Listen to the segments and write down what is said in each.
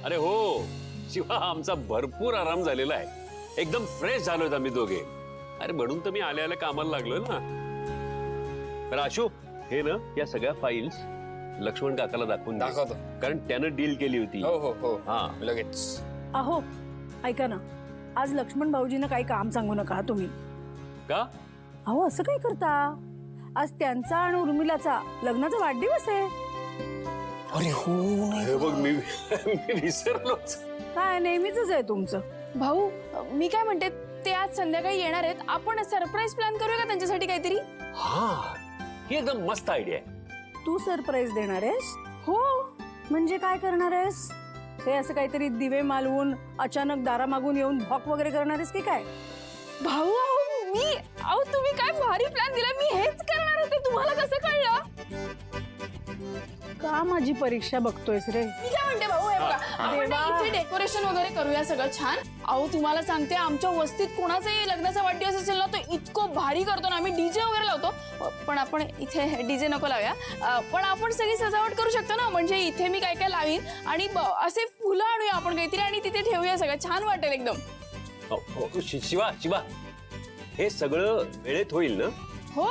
अरे हो शिवा, आमचा भरपूर आराम झालेला आहे, एकदम फ्रेश झालोय आम्ही दोघे. अरे म्हणून तर मी आल्या आल्या कामाला लागलोय ना. तर आशू, हे ना या सगळ्या फाईल्स लक्ष्मण काकाला दाखवतो, कारण त्यानं डील केली होती. हो हो हो, हा लगेच. अहो ऐका ना, आज लक्ष्मण भाऊजींना काही काम सांगू नका तुम्ही. का? अहो असं काय करता, आज त्यांचा आणि उर्मिलाचा लग्नाचा वाढदिवस आहे. अरे हो, हे बघ मी विसरलोच. काय नेहमीच आहे तुमचं. भाऊ मी काय म्हणते, ते आज संध्याकाळी येणार आहेत, आपण सरप्राईज प्लॅन करूया का त्यांच्यासाठी काहीतरी? हा, ही एकदम मस्त आयडिया आहे. तू सरप्राईज देणार आहेस? हो. म्हणजे काय करणार आहेस? हे असं काहीतरी दिवे मालवून अचानक दारा मागून येऊन भॉक वगैरे करणार आहेस की काय? भाऊ अहो तुम्ही काय भारी प्लॅन दिला, मी हेच करणार होते, तुम्हाला कसं कळलं? का माझी परीक्षा बघतोयस रे? मी काय म्हणते भाऊ, हे बघा, आपण ना इथे डेकोरेशन वगैरे करूया सगळं छान. अहो तुम्हाला सांगते, आमच्या वस्तीत कोणाचाही लग्नाचा वाढदिवस असेल ना, तो इतकं भारी करतो ना, आम्ही डीजे वगैरे लावतो. पण आपण इथे डीजे नको लावूया, पण आपण सगळी सजावट करू शकतो ना. म्हणजे इथे मी काय काय लावीन आणि असे फुलं आणूया आपण काहीतरी आणि तिथे ठेवूया, सगळं छान वाटेल एकदम. शिवा शिवा, हे सगळं वेळेत होईल ना? हो.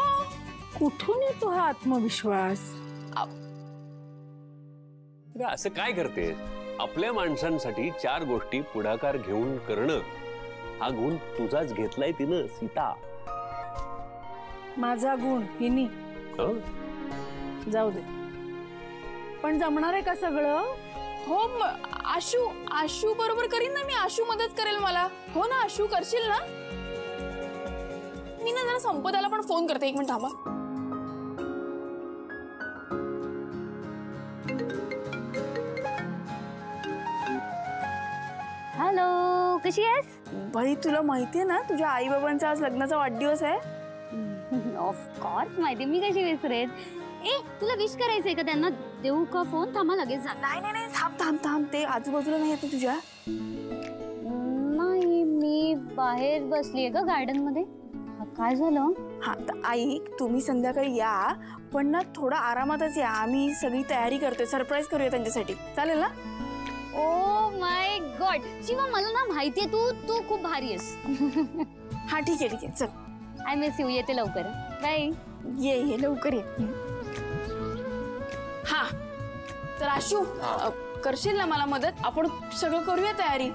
कुठून येतो हा आत्मविश्वास? असं काय करते? आपल्या माणसांसाठी 4 गोष्टी पुढाकार घेऊन करणं, हा गुण तुझाच घेतलाय तिनं, सीता. माझा गुण हिनी. जाऊ दे, पण जमणार आहे का सगळं? हो, आशू बरोबर करीन ना मी, आशू मदत करेल मला. हो ना आशू, करशील ना? मी ना जरा संपदाला पण फोन करते, 1 मिनिट थांबा. हॅलो, कशी आहेस? बाई तुला माहितीये ना, तुझ्या आई बाबांचा आज लग्नाचा वाढदिवस आहे. ऑफकोर्स माहिती, मी कशी विसरेन. ए, तुला विश करायचंय का त्यांना? देऊ का फोन? थांबा लगेच जा. नाही थांब, ते आजूबाजूला नाही येते तुझ्या? नाही, मी बाहेर बसलीये का गार्डन मध्ये. काय झालं? हा तर आई, तुम्ही संध्याकाळी या, पण ना थोडा आरामातच या. आम्ही सगळी तयारी करतोय, सरप्राईज करूया त्यांच्यासाठी, चालेल ना? ओ माय गॉड शिवा, मला ना माहितीये तू खूप भारी आहेस. हा ठीक आहे चल. I miss you. येते लवकर. बाय. ये लवकर ये. हा तर आशू, करशील ना मला मदत? आपण सगळं करूया तयारी.